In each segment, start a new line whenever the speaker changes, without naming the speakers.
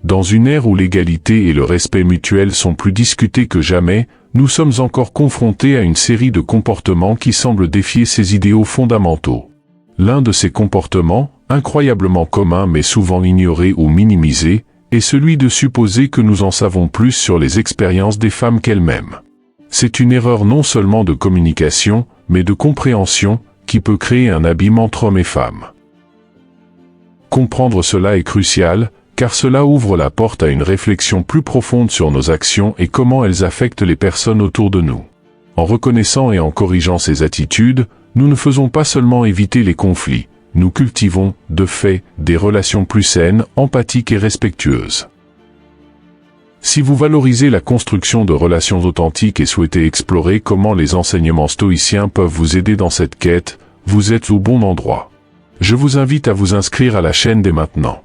Dans une ère où l'égalité et le respect mutuel sont plus discutés que jamais, nous sommes encore confrontés à une série de comportements qui semblent défier ces idéaux fondamentaux. L'un de ces comportements, incroyablement commun mais souvent ignoré ou minimisé, est celui de supposer que nous en savons plus sur les expériences des femmes qu'elles-mêmes. C'est une erreur non seulement de communication, mais de compréhension, qui peut créer un abîme entre hommes et femmes. Comprendre cela est crucial, car cela ouvre la porte à une réflexion plus profonde sur nos actions et comment elles affectent les personnes autour de nous. En reconnaissant et en corrigeant ces attitudes, nous ne faisons pas seulement éviter les conflits, nous cultivons, de fait, des relations plus saines, empathiques et respectueuses. Si vous valorisez la construction de relations authentiques et souhaitez explorer comment les enseignements stoïciens peuvent vous aider dans cette quête, vous êtes au bon endroit. Je vous invite à vous inscrire à la chaîne dès maintenant.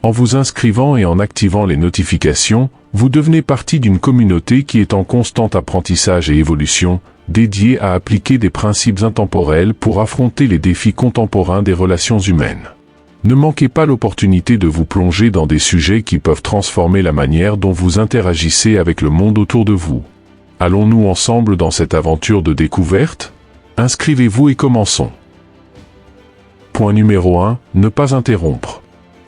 En vous inscrivant et en activant les notifications, vous devenez partie d'une communauté qui est en constant apprentissage et évolution, dédiée à appliquer des principes intemporels pour affronter les défis contemporains des relations humaines. Ne manquez pas l'opportunité de vous plonger dans des sujets qui peuvent transformer la manière dont vous interagissez avec le monde autour de vous. Allons-nous ensemble dans cette aventure de découverte? Inscrivez-vous et commençons. Point numéro 1, ne pas interrompre.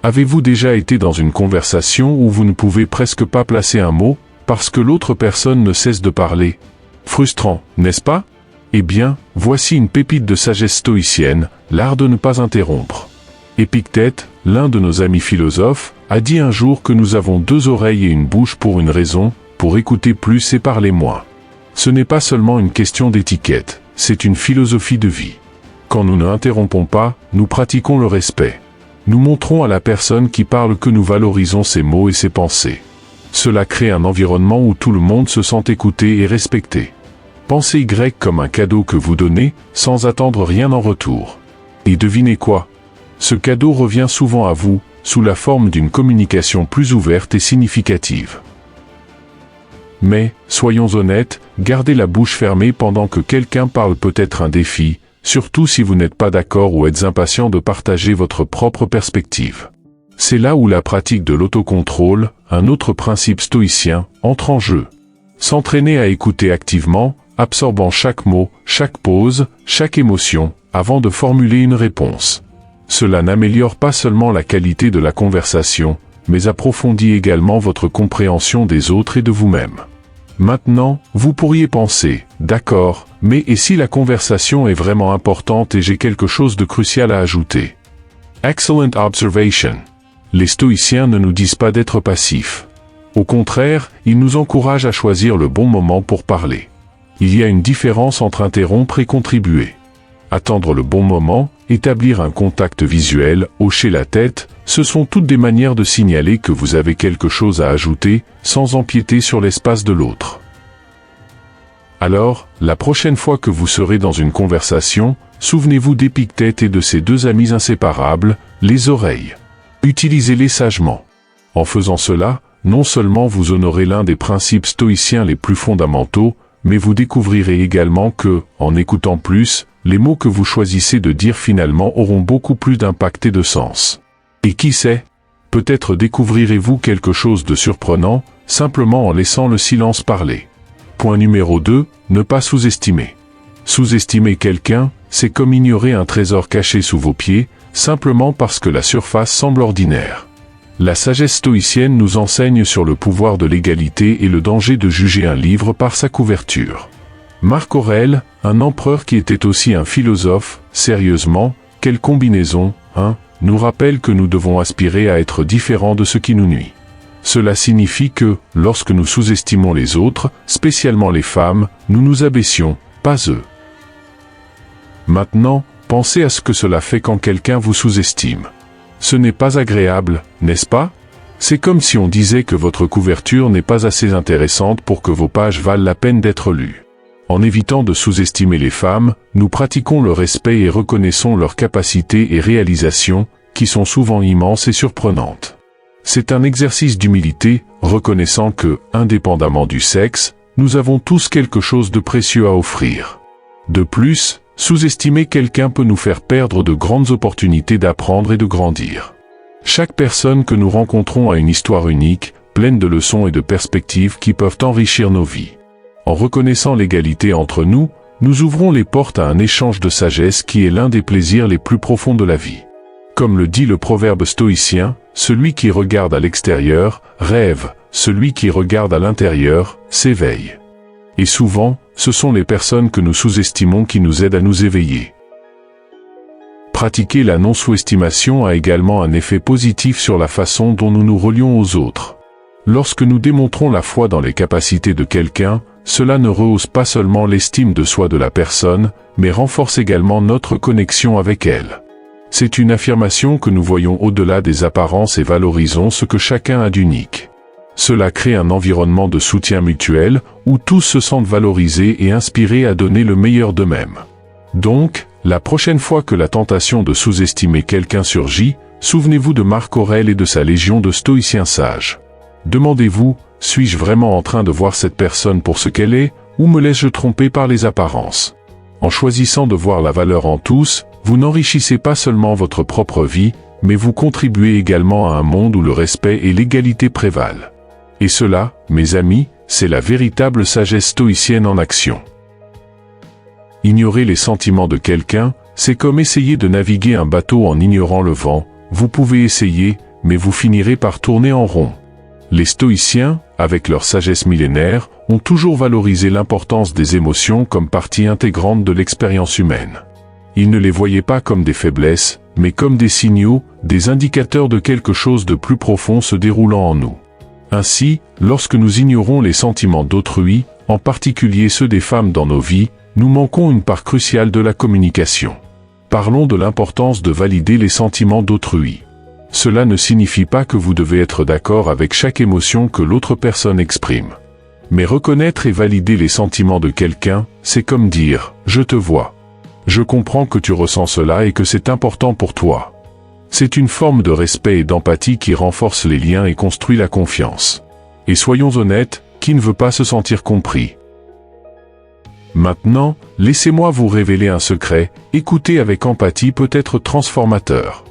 Avez-vous déjà été dans une conversation où vous ne pouvez presque pas placer un mot, parce que l'autre personne ne cesse de parler? Frustrant, n'est-ce pas? Eh bien, voici une pépite de sagesse stoïcienne, l'art de ne pas interrompre. Épictète, l'un de nos amis philosophes, a dit un jour que nous avons 2 oreilles et une bouche pour une raison, pour écouter plus et parler moins. Ce n'est pas seulement une question d'étiquette, c'est une philosophie de vie. Quand nous ne interrompons pas, nous pratiquons le respect. Nous montrons à la personne qui parle que nous valorisons ses mots et ses pensées. Cela crée un environnement où tout le monde se sent écouté et respecté. Pensez Y comme un cadeau que vous donnez, sans attendre rien en retour. Et devinez quoi? Ce cadeau revient souvent à vous, sous la forme d'une communication plus ouverte et significative. Mais, soyons honnêtes, garder la bouche fermée pendant que quelqu'un parle peut être un défi, surtout si vous n'êtes pas d'accord ou êtes impatient de partager votre propre perspective. C'est là où la pratique de l'autocontrôle, un autre principe stoïcien, entre en jeu. S'entraîner à écouter activement, absorbant chaque mot, chaque pause, chaque émotion, avant de formuler une réponse. Cela n'améliore pas seulement la qualité de la conversation, mais approfondit également votre compréhension des autres et de vous-même. Maintenant, vous pourriez penser, d'accord, mais et si la conversation est vraiment importante et j'ai quelque chose de crucial à ajouter? Excellent observation. Les stoïciens ne nous disent pas d'être passifs. Au contraire, ils nous encouragent à choisir le bon moment pour parler. Il y a une différence entre interrompre et contribuer. Attendre le bon moment, établir un contact visuel, hocher la tête, ce sont toutes des manières de signaler que vous avez quelque chose à ajouter, sans empiéter sur l'espace de l'autre. Alors, la prochaine fois que vous serez dans une conversation, souvenez-vous d'Épictète et de ses 2 amis inséparables, les oreilles. Utilisez-les sagement. En faisant cela, non seulement vous honorez l'un des principes stoïciens les plus fondamentaux, mais vous découvrirez également que, en écoutant plus, les mots que vous choisissez de dire finalement auront beaucoup plus d'impact et de sens. Et qui sait? Peut-être découvrirez-vous quelque chose de surprenant, simplement en laissant le silence parler. Point numéro 2, ne pas sous-estimer. Sous-estimer quelqu'un, c'est comme ignorer un trésor caché sous vos pieds, simplement parce que la surface semble ordinaire. La sagesse stoïcienne nous enseigne sur le pouvoir de l'égalité et le danger de juger un livre par sa couverture. Marc Aurèle, un empereur qui était aussi un philosophe, sérieusement, quelle combinaison, hein, nous rappelle que nous devons aspirer à être différents de ce qui nous nuit. Cela signifie que, lorsque nous sous-estimons les autres, spécialement les femmes, nous nous abaissions, pas eux. Maintenant, pensez à ce que cela fait quand quelqu'un vous sous-estime. Ce n'est pas agréable, n'est-ce pas? C'est comme si on disait que votre couverture n'est pas assez intéressante pour que vos pages valent la peine d'être lues. En évitant de sous-estimer les femmes, nous pratiquons le respect et reconnaissons leurs capacités et réalisations, qui sont souvent immenses et surprenantes. C'est un exercice d'humilité, reconnaissant que, indépendamment du sexe, nous avons tous quelque chose de précieux à offrir. De plus, sous-estimer quelqu'un peut nous faire perdre de grandes opportunités d'apprendre et de grandir. Chaque personne que nous rencontrons a une histoire unique, pleine de leçons et de perspectives qui peuvent enrichir nos vies. En reconnaissant l'égalité entre nous, nous ouvrons les portes à un échange de sagesse qui est l'un des plaisirs les plus profonds de la vie. Comme le dit le proverbe stoïcien, celui qui regarde à l'extérieur rêve, celui qui regarde à l'intérieur s'éveille. Et souvent, ce sont les personnes que nous sous-estimons qui nous aident à nous éveiller. Pratiquer la non-sous-estimation a également un effet positif sur la façon dont nous nous relions aux autres. Lorsque nous démontrons la foi dans les capacités de quelqu'un, cela ne rehausse pas seulement l'estime de soi de la personne, mais renforce également notre connexion avec elle. C'est une affirmation que nous voyons au-delà des apparences et valorisons ce que chacun a d'unique. Cela crée un environnement de soutien mutuel, où tous se sentent valorisés et inspirés à donner le meilleur d'eux-mêmes. Donc, la prochaine fois que la tentation de sous-estimer quelqu'un surgit, souvenez-vous de Marc Aurèle et de sa légion de stoïciens sages. Demandez-vous, suis-je vraiment en train de voir cette personne pour ce qu'elle est, ou me laisse-je tromper par les apparences? En choisissant de voir la valeur en tous, vous n'enrichissez pas seulement votre propre vie, mais vous contribuez également à un monde où le respect et l'égalité prévalent. Et cela, mes amis, c'est la véritable sagesse stoïcienne en action. Ignorer les sentiments de quelqu'un, c'est comme essayer de naviguer un bateau en ignorant le vent. Vous pouvez essayer, mais vous finirez par tourner en rond. Les stoïciens, avec leur sagesse millénaire, ont toujours valorisé l'importance des émotions comme partie intégrante de l'expérience humaine. Ils ne les voyaient pas comme des faiblesses, mais comme des signaux, des indicateurs de quelque chose de plus profond se déroulant en nous. Ainsi, lorsque nous ignorons les sentiments d'autrui, en particulier ceux des femmes dans nos vies, nous manquons une part cruciale de la communication. Parlons de l'importance de valider les sentiments d'autrui. Cela ne signifie pas que vous devez être d'accord avec chaque émotion que l'autre personne exprime. Mais reconnaître et valider les sentiments de quelqu'un, c'est comme dire « je te vois ». Je comprends que tu ressens cela et que c'est important pour toi. C'est une forme de respect et d'empathie qui renforce les liens et construit la confiance. Et soyons honnêtes, qui ne veut pas se sentir compris? Maintenant, laissez-moi vous révéler un secret, écouter avec empathie peut être transformateur.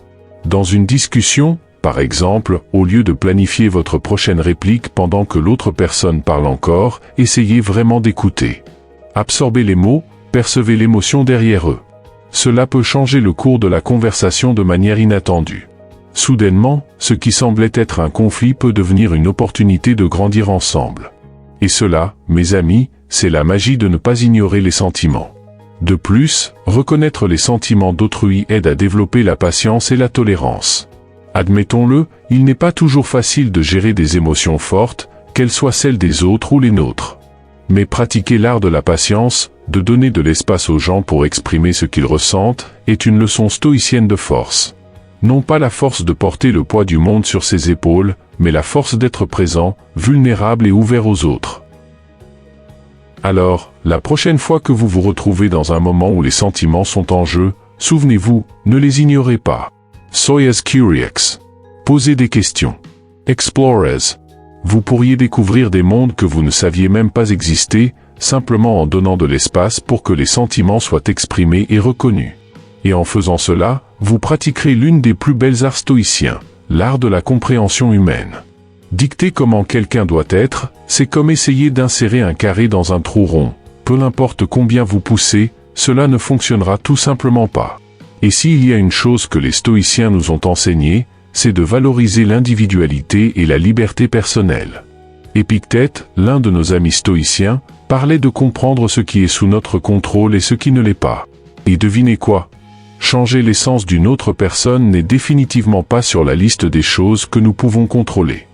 Dans une discussion, par exemple, au lieu de planifier votre prochaine réplique pendant que l'autre personne parle encore, essayez vraiment d'écouter. Absorbez les mots, percevez l'émotion derrière eux. Cela peut changer le cours de la conversation de manière inattendue. Soudainement, ce qui semblait être un conflit peut devenir une opportunité de grandir ensemble. Et cela, mes amis, c'est la magie de ne pas ignorer les sentiments. De plus, reconnaître les sentiments d'autrui aide à développer la patience et la tolérance. Admettons-le, il n'est pas toujours facile de gérer des émotions fortes, qu'elles soient celles des autres ou les nôtres. Mais pratiquer l'art de la patience, de donner de l'espace aux gens pour exprimer ce qu'ils ressentent, est une leçon stoïcienne de force. Non pas la force de porter le poids du monde sur ses épaules, mais la force d'être présent, vulnérable et ouvert aux autres. Alors, la prochaine fois que vous vous retrouvez dans un moment où les sentiments sont en jeu, souvenez-vous, ne les ignorez pas. Soyez curious. Posez des questions. Explorez. Vous pourriez découvrir des mondes que vous ne saviez même pas exister, simplement en donnant de l'espace pour que les sentiments soient exprimés et reconnus. Et en faisant cela, vous pratiquerez l'une des plus belles arts stoïciens, l'art de la compréhension humaine. Dicter comment quelqu'un doit être, c'est comme essayer d'insérer un carré dans un trou rond. Peu importe combien vous poussez, cela ne fonctionnera tout simplement pas. Et s'il y a une chose que les stoïciens nous ont enseignée, c'est de valoriser l'individualité et la liberté personnelle. Épictète, l'un de nos amis stoïciens, parlait de comprendre ce qui est sous notre contrôle et ce qui ne l'est pas. Et devinez quoi? Changer l'essence d'une autre personne n'est définitivement pas sur la liste des choses que nous pouvons contrôler.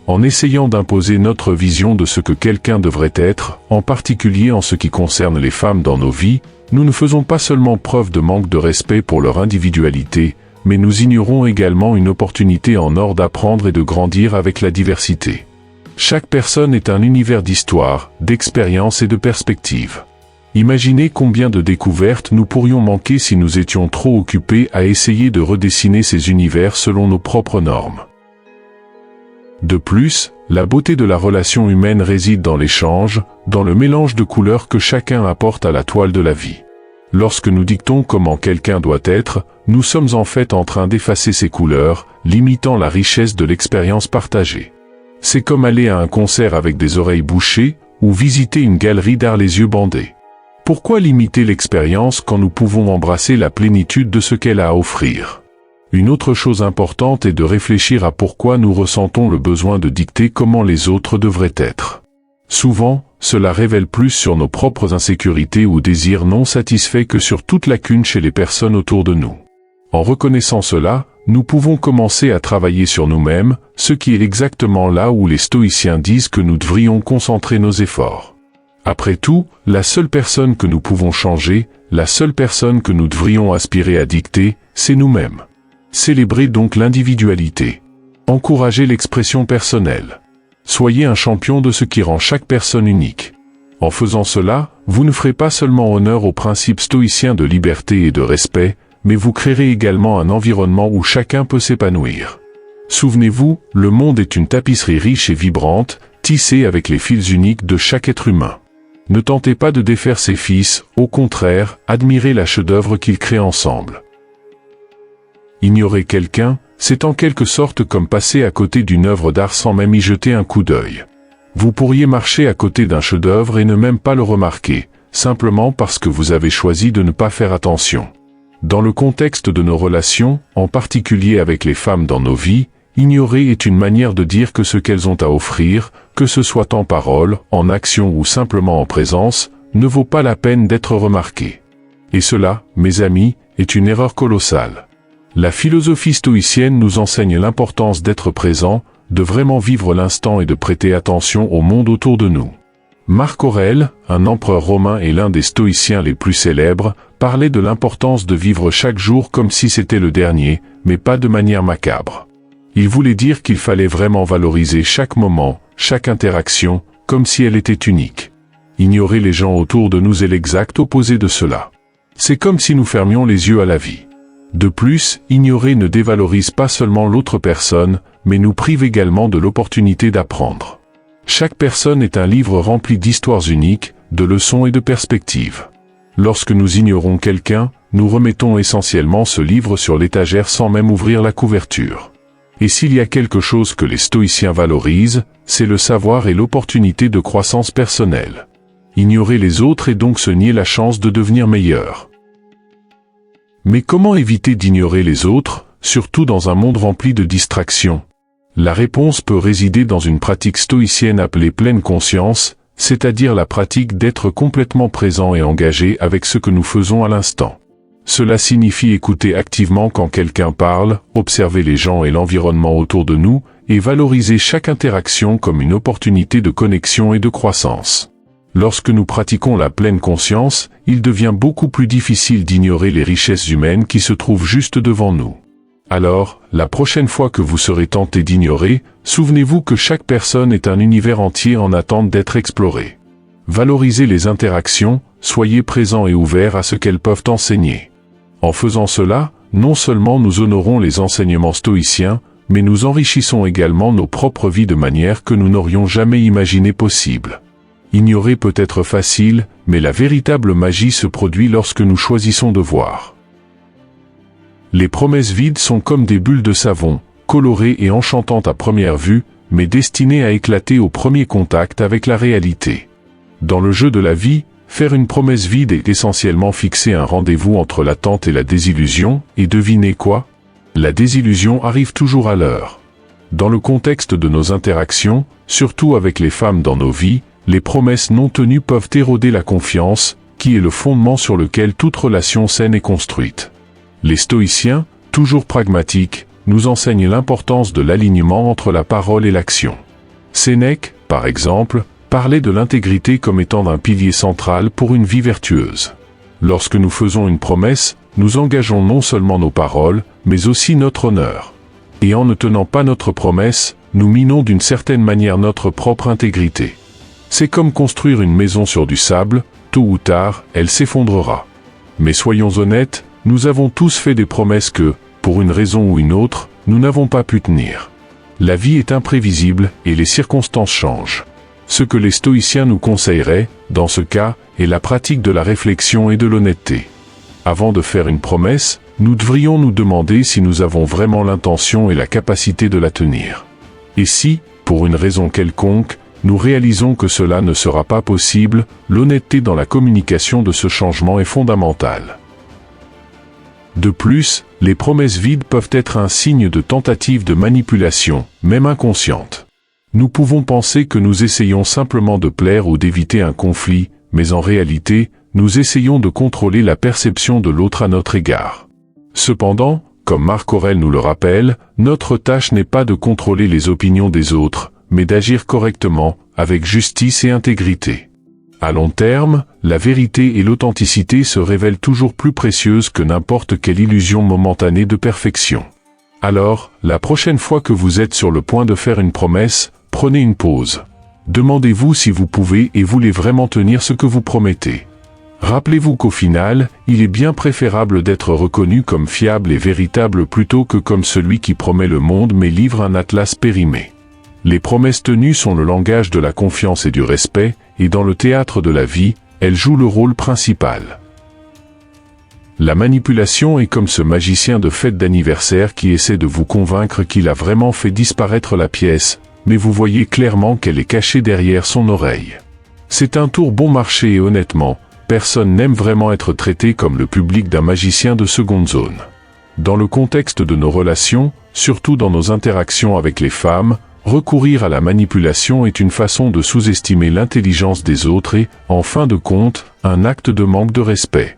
En essayant d'imposer notre vision de ce que quelqu'un devrait être, en particulier en ce qui concerne les femmes dans nos vies, nous ne faisons pas seulement preuve de manque de respect pour leur individualité, mais nous ignorons également une opportunité en or d'apprendre et de grandir avec la diversité. Chaque personne est un univers d'histoire, d'expérience et de perspectives. Imaginez combien de découvertes nous pourrions manquer si nous étions trop occupés à essayer de redessiner ces univers selon nos propres normes. De plus, la beauté de la relation humaine réside dans l'échange, dans le mélange de couleurs que chacun apporte à la toile de la vie. Lorsque nous dictons comment quelqu'un doit être, nous sommes en fait en train d'effacer ces couleurs, limitant la richesse de l'expérience partagée. C'est comme aller à un concert avec des oreilles bouchées, ou visiter une galerie d'art les yeux bandés. Pourquoi limiter l'expérience quand nous pouvons embrasser la plénitude de ce qu'elle a à offrir? Une autre chose importante est de réfléchir à pourquoi nous ressentons le besoin de dicter comment les autres devraient être. Souvent, cela révèle plus sur nos propres insécurités ou désirs non satisfaits que sur toute lacune chez les personnes autour de nous. En reconnaissant cela, nous pouvons commencer à travailler sur nous-mêmes, ce qui est exactement là où les stoïciens disent que nous devrions concentrer nos efforts. Après tout, la seule personne que nous pouvons changer, la seule personne que nous devrions aspirer à dicter, c'est nous-mêmes. Célébrez donc l'individualité. Encouragez l'expression personnelle. Soyez un champion de ce qui rend chaque personne unique. En faisant cela, vous ne ferez pas seulement honneur aux principes stoïciens de liberté et de respect, mais vous créerez également un environnement où chacun peut s'épanouir. Souvenez-vous, le monde est une tapisserie riche et vibrante, tissée avec les fils uniques de chaque être humain. Ne tentez pas de défaire ces fils, au contraire, admirez la chef-d'œuvre qu'ils créent ensemble. Ignorer quelqu'un, c'est en quelque sorte comme passer à côté d'une œuvre d'art sans même y jeter un coup d'œil. Vous pourriez marcher à côté d'un chef-d'œuvre et ne même pas le remarquer, simplement parce que vous avez choisi de ne pas faire attention. Dans le contexte de nos relations, en particulier avec les femmes dans nos vies, ignorer est une manière de dire que ce qu'elles ont à offrir, que ce soit en parole, en action ou simplement en présence, ne vaut pas la peine d'être remarqué. Et cela, mes amis, est une erreur colossale. La philosophie stoïcienne nous enseigne l'importance d'être présent, de vraiment vivre l'instant et de prêter attention au monde autour de nous. Marc Aurèle, un empereur romain et l'un des stoïciens les plus célèbres, parlait de l'importance de vivre chaque jour comme si c'était le dernier, mais pas de manière macabre. Il voulait dire qu'il fallait vraiment valoriser chaque moment, chaque interaction, comme si elle était unique. Ignorer les gens autour de nous est l'exact opposé de cela. C'est comme si nous fermions les yeux à la vie. De plus, ignorer ne dévalorise pas seulement l'autre personne, mais nous prive également de l'opportunité d'apprendre. Chaque personne est un livre rempli d'histoires uniques, de leçons et de perspectives. Lorsque nous ignorons quelqu'un, nous remettons essentiellement ce livre sur l'étagère sans même ouvrir la couverture. Et s'il y a quelque chose que les stoïciens valorisent, c'est le savoir et l'opportunité de croissance personnelle. Ignorer les autres est donc se nier la chance de devenir meilleur. Mais comment éviter d'ignorer les autres, surtout dans un monde rempli de distractions? La réponse peut résider dans une pratique stoïcienne appelée pleine conscience, c'est-à-dire la pratique d'être complètement présent et engagé avec ce que nous faisons à l'instant. Cela signifie écouter activement quand quelqu'un parle, observer les gens et l'environnement autour de nous, et valoriser chaque interaction comme une opportunité de connexion et de croissance. Lorsque nous pratiquons la pleine conscience, il devient beaucoup plus difficile d'ignorer les richesses humaines qui se trouvent juste devant nous. Alors, la prochaine fois que vous serez tenté d'ignorer, souvenez-vous que chaque personne est un univers entier en attente d'être exploré. Valorisez les interactions, soyez présents et ouverts à ce qu'elles peuvent enseigner. En faisant cela, non seulement nous honorons les enseignements stoïciens, mais nous enrichissons également nos propres vies de manière que nous n'aurions jamais imaginé possible. Ignorer peut être facile, mais la véritable magie se produit lorsque nous choisissons de voir. Les promesses vides sont comme des bulles de savon, colorées et enchantantes à première vue, mais destinées à éclater au premier contact avec la réalité. Dans le jeu de la vie, faire une promesse vide est essentiellement fixer un rendez-vous entre l'attente et la désillusion, et devinez quoi? La désillusion arrive toujours à l'heure. Dans le contexte de nos interactions, surtout avec les femmes dans nos vies, les promesses non tenues peuvent éroder la confiance, qui est le fondement sur lequel toute relation saine est construite. Les stoïciens, toujours pragmatiques, nous enseignent l'importance de l'alignement entre la parole et l'action. Sénèque, par exemple, parlait de l'intégrité comme étant un pilier central pour une vie vertueuse. Lorsque nous faisons une promesse, nous engageons non seulement nos paroles, mais aussi notre honneur. Et en ne tenant pas notre promesse, nous minons d'une certaine manière notre propre intégrité. C'est comme construire une maison sur du sable, tôt ou tard, elle s'effondrera. Mais soyons honnêtes, nous avons tous fait des promesses que, pour une raison ou une autre, nous n'avons pas pu tenir. La vie est imprévisible et les circonstances changent. Ce que les stoïciens nous conseilleraient, dans ce cas, est la pratique de la réflexion et de l'honnêteté. Avant de faire une promesse, nous devrions nous demander si nous avons vraiment l'intention et la capacité de la tenir. Et si, pour une raison quelconque, nous réalisons que cela ne sera pas possible, l'honnêteté dans la communication de ce changement est fondamentale. De plus, les promesses vides peuvent être un signe de tentative de manipulation, même inconsciente. Nous pouvons penser que nous essayons simplement de plaire ou d'éviter un conflit, mais en réalité, nous essayons de contrôler la perception de l'autre à notre égard. Cependant, comme Marc Aurèle nous le rappelle, notre tâche n'est pas de contrôler les opinions des autres, mais d'agir correctement, avec justice et intégrité. À long terme, la vérité et l'authenticité se révèlent toujours plus précieuses que n'importe quelle illusion momentanée de perfection. Alors, la prochaine fois que vous êtes sur le point de faire une promesse, prenez une pause. Demandez-vous si vous pouvez et voulez vraiment tenir ce que vous promettez. Rappelez-vous qu'au final, il est bien préférable d'être reconnu comme fiable et véritable plutôt que comme celui qui promet le monde mais livre un atlas périmé. Les promesses tenues sont le langage de la confiance et du respect, et dans le théâtre de la vie, elles jouent le rôle principal. La manipulation est comme ce magicien de fête d'anniversaire qui essaie de vous convaincre qu'il a vraiment fait disparaître la pièce, mais vous voyez clairement qu'elle est cachée derrière son oreille. C'est un tour bon marché et honnêtement, personne n'aime vraiment être traité comme le public d'un magicien de seconde zone. Dans le contexte de nos relations, surtout dans nos interactions avec les femmes, recourir à la manipulation est une façon de sous-estimer l'intelligence des autres et, en fin de compte, un acte de manque de respect.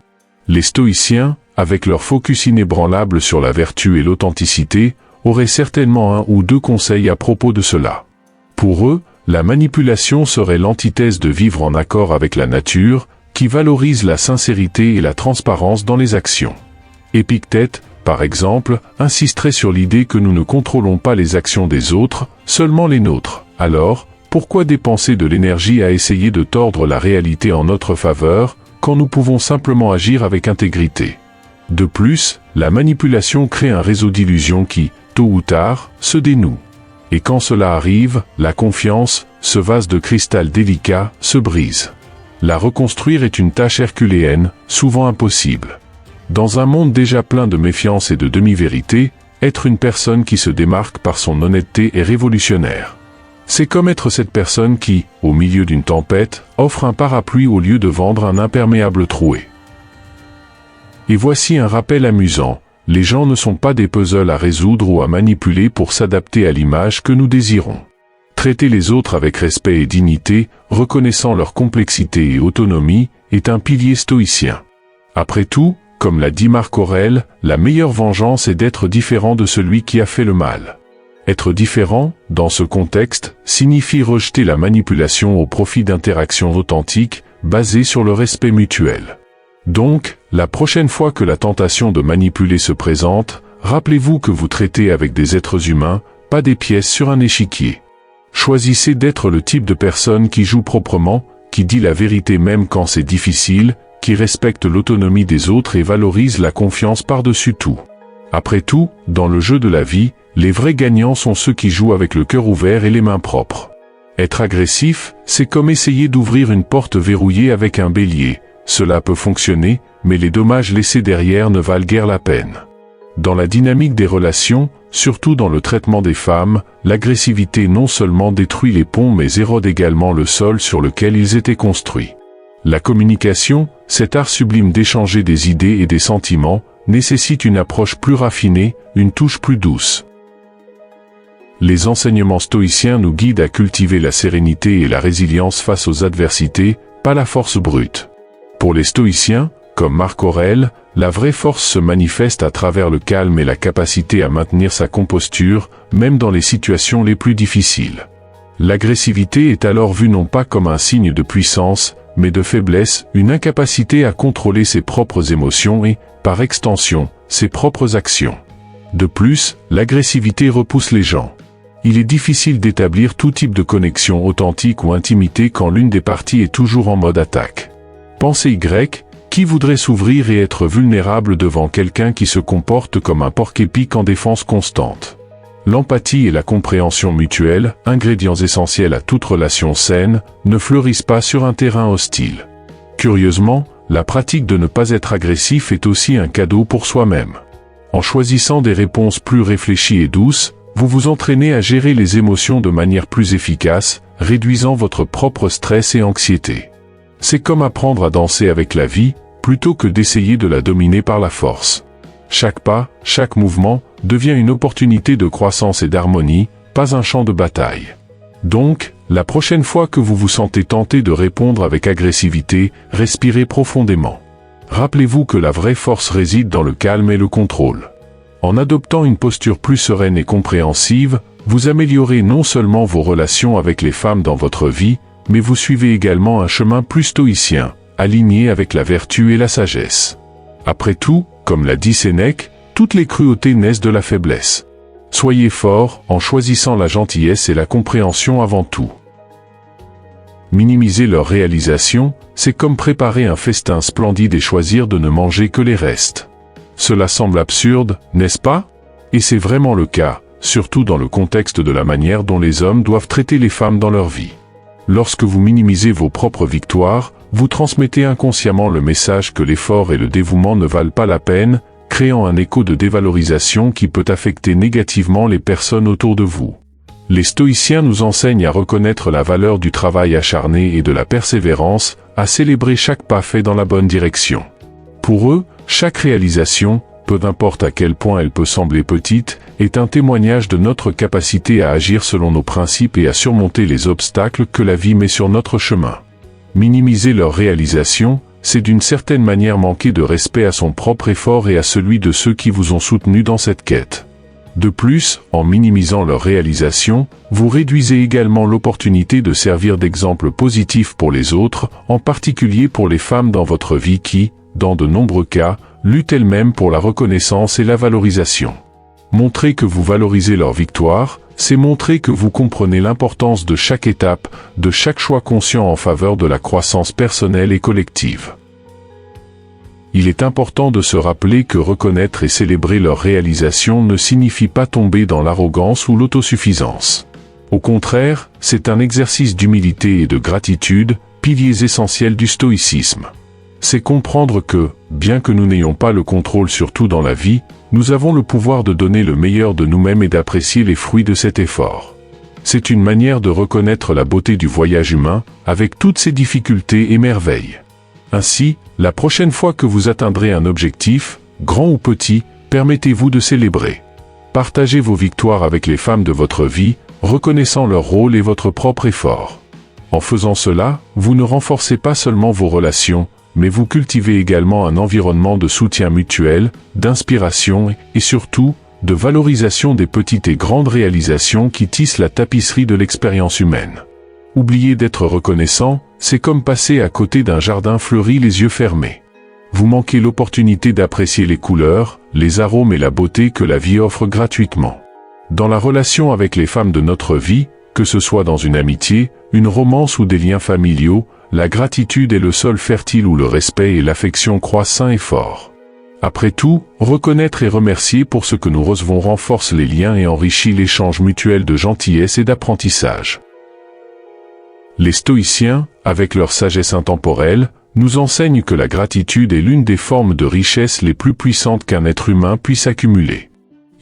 Les stoïciens, avec leur focus inébranlable sur la vertu et l'authenticité, auraient certainement un ou deux conseils à propos de cela. Pour eux, la manipulation serait l'antithèse de vivre en accord avec la nature, qui valorise la sincérité et la transparence dans les actions. Épictète, par exemple, insisterait sur l'idée que nous ne contrôlons pas les actions des autres, seulement les nôtres. Alors, pourquoi dépenser de l'énergie à essayer de tordre la réalité en notre faveur, quand nous pouvons simplement agir avec intégrité? De plus, la manipulation crée un réseau d'illusions qui, tôt ou tard, se dénoue. Et quand cela arrive, la confiance, ce vase de cristal délicat, se brise. La reconstruire est une tâche herculéenne, souvent impossible. Dans un monde déjà plein de méfiance et de demi-vérité, être une personne qui se démarque par son honnêteté est révolutionnaire. C'est comme être cette personne qui, au milieu d'une tempête, offre un parapluie au lieu de vendre un imperméable troué. Et voici un rappel amusant, les gens ne sont pas des puzzles à résoudre ou à manipuler pour s'adapter à l'image que nous désirons. Traiter les autres avec respect et dignité, reconnaissant leur complexité et autonomie, est un pilier stoïcien. Après tout, comme l'a dit Marc Aurèle, la meilleure vengeance est d'être différent de celui qui a fait le mal. Être différent, dans ce contexte, signifie rejeter la manipulation au profit d'interactions authentiques, basées sur le respect mutuel. Donc, la prochaine fois que la tentation de manipuler se présente, rappelez-vous que vous traitez avec des êtres humains, pas des pièces sur un échiquier. Choisissez d'être le type de personne qui joue proprement, qui dit la vérité même quand c'est difficile, qui respecte l'autonomie des autres et valorise la confiance par-dessus tout. Après tout, dans le jeu de la vie, les vrais gagnants sont ceux qui jouent avec le cœur ouvert et les mains propres. Être agressif, c'est comme essayer d'ouvrir une porte verrouillée avec un bélier. Cela peut fonctionner, mais les dommages laissés derrière ne valent guère la peine. Dans la dynamique des relations, surtout dans le traitement des femmes, l'agressivité non seulement détruit les ponts mais érode également le sol sur lequel ils étaient construits. La communication, cet art sublime d'échanger des idées et des sentiments, nécessite une approche plus raffinée, une touche plus douce. Les enseignements stoïciens nous guident à cultiver la sérénité et la résilience face aux adversités, pas la force brute. Pour les stoïciens, comme Marc Aurèle, la vraie force se manifeste à travers le calme et la capacité à maintenir sa composture, même dans les situations les plus difficiles. L'agressivité est alors vue non pas comme un signe de puissance, mais de faiblesse, une incapacité à contrôler ses propres émotions et, par extension, ses propres actions. De plus, l'agressivité repousse les gens. Il est difficile d'établir tout type de connexion authentique ou intimité quand l'une des parties est toujours en mode attaque. Pensez Y, qui voudrait s'ouvrir et être vulnérable devant quelqu'un qui se comporte comme un porc-épic en défense constante? L'empathie et la compréhension mutuelle, ingrédients essentiels à toute relation saine, ne fleurissent pas sur un terrain hostile. Curieusement, la pratique de ne pas être agressif est aussi un cadeau pour soi-même. En choisissant des réponses plus réfléchies et douces, vous vous entraînez à gérer les émotions de manière plus efficace, réduisant votre propre stress et anxiété. C'est comme apprendre à danser avec la vie, plutôt que d'essayer de la dominer par la force. Chaque pas, chaque mouvement, devient une opportunité de croissance et d'harmonie, pas un champ de bataille. Donc, la prochaine fois que vous vous sentez tenté de répondre avec agressivité, respirez profondément. Rappelez-vous que la vraie force réside dans le calme et le contrôle. En adoptant une posture plus sereine et compréhensive, vous améliorez non seulement vos relations avec les femmes dans votre vie, mais vous suivez également un chemin plus stoïcien, aligné avec la vertu et la sagesse. Après tout, comme l'a dit Sénèque, toutes les cruautés naissent de la faiblesse. Soyez forts en choisissant la gentillesse et la compréhension avant tout. Minimiser leurs réalisations, c'est comme préparer un festin splendide et choisir de ne manger que les restes. Cela semble absurde, n'est-ce pas? Et c'est vraiment le cas, surtout dans le contexte de la manière dont les hommes doivent traiter les femmes dans leur vie. Lorsque vous minimisez vos propres victoires, vous transmettez inconsciemment le message que l'effort et le dévouement ne valent pas la peine, créant un écho de dévalorisation qui peut affecter négativement les personnes autour de vous. Les stoïciens nous enseignent à reconnaître la valeur du travail acharné et de la persévérance, à célébrer chaque pas fait dans la bonne direction. Pour eux, chaque réalisation, peu importe à quel point elle peut sembler petite, est un témoignage de notre capacité à agir selon nos principes et à surmonter les obstacles que la vie met sur notre chemin. Minimiser leurs réalisations, c'est d'une certaine manière manquer de respect à son propre effort et à celui de ceux qui vous ont soutenu dans cette quête. De plus, en minimisant leurs réalisations, vous réduisez également l'opportunité de servir d'exemple positif pour les autres, en particulier pour les femmes dans votre vie qui, dans de nombreux cas, luttent elles-mêmes pour la reconnaissance et la valorisation. Montrer que vous valorisez leur victoire, c'est montrer que vous comprenez l'importance de chaque étape, de chaque choix conscient en faveur de la croissance personnelle et collective. Il est important de se rappeler que reconnaître et célébrer leurs réalisations ne signifie pas tomber dans l'arrogance ou l'autosuffisance. Au contraire, c'est un exercice d'humilité et de gratitude, piliers essentiels du stoïcisme. C'est comprendre que, bien que nous n'ayons pas le contrôle sur tout dans la vie, nous avons le pouvoir de donner le meilleur de nous-mêmes et d'apprécier les fruits de cet effort. C'est une manière de reconnaître la beauté du voyage humain, avec toutes ses difficultés et merveilles. Ainsi, la prochaine fois que vous atteindrez un objectif, grand ou petit, permettez-vous de célébrer. Partagez vos victoires avec les femmes de votre vie, reconnaissant leur rôle et votre propre effort. En faisant cela, vous ne renforcez pas seulement vos relations, mais vous cultivez également un environnement de soutien mutuel, d'inspiration et surtout, de valorisation des petites et grandes réalisations qui tissent la tapisserie de l'expérience humaine. Oublier d'être reconnaissant, c'est comme passer à côté d'un jardin fleuri les yeux fermés. Vous manquez l'opportunité d'apprécier les couleurs, les arômes et la beauté que la vie offre gratuitement. Dans la relation avec les femmes de notre vie, que ce soit dans une amitié, une romance ou des liens familiaux, la gratitude est le sol fertile où le respect et l'affection croissent sains et forts. Après tout, reconnaître et remercier pour ce que nous recevons renforce les liens et enrichit l'échange mutuel de gentillesse et d'apprentissage. Les stoïciens, avec leur sagesse intemporelle, nous enseignent que la gratitude est l'une des formes de richesse les plus puissantes qu'un être humain puisse accumuler.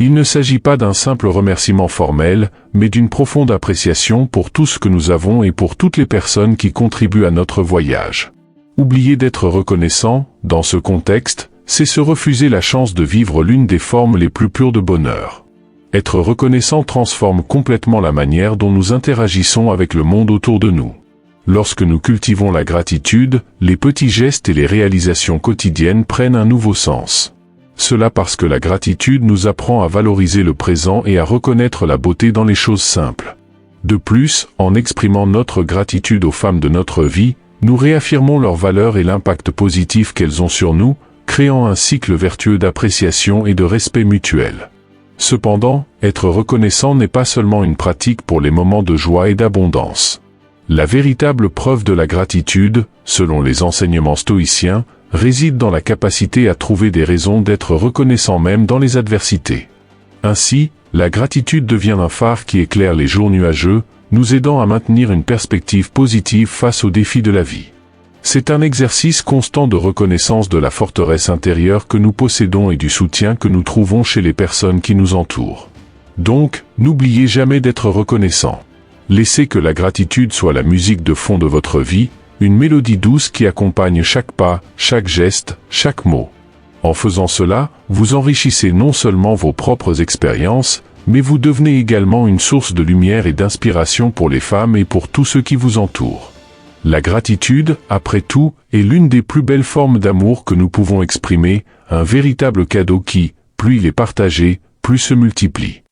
Il ne s'agit pas d'un simple remerciement formel, mais d'une profonde appréciation pour tout ce que nous avons et pour toutes les personnes qui contribuent à notre voyage. Oublier d'être reconnaissant, dans ce contexte, c'est se refuser la chance de vivre l'une des formes les plus pures de bonheur. Être reconnaissant transforme complètement la manière dont nous interagissons avec le monde autour de nous. Lorsque nous cultivons la gratitude, les petits gestes et les réalisations quotidiennes prennent un nouveau sens. Cela parce que la gratitude nous apprend à valoriser le présent et à reconnaître la beauté dans les choses simples. De plus, en exprimant notre gratitude aux femmes de notre vie, nous réaffirmons leur valeur et l'impact positif qu'elles ont sur nous, créant un cycle vertueux d'appréciation et de respect mutuel. Cependant, être reconnaissant n'est pas seulement une pratique pour les moments de joie et d'abondance. La véritable preuve de la gratitude, selon les enseignements stoïciens, réside dans la capacité à trouver des raisons d'être reconnaissant même dans les adversités. Ainsi, la gratitude devient un phare qui éclaire les jours nuageux, nous aidant à maintenir une perspective positive face aux défis de la vie. C'est un exercice constant de reconnaissance de la forteresse intérieure que nous possédons et du soutien que nous trouvons chez les personnes qui nous entourent. Donc, n'oubliez jamais d'être reconnaissant. Laissez que la gratitude soit la musique de fond de votre vie, une mélodie douce qui accompagne chaque pas, chaque geste, chaque mot. En faisant cela, vous enrichissez non seulement vos propres expériences, mais vous devenez également une source de lumière et d'inspiration pour les femmes et pour tous ceux qui vous entourent. La gratitude, après tout, est l'une des plus belles formes d'amour que nous pouvons exprimer, un véritable cadeau qui, plus il est partagé, plus se multiplie.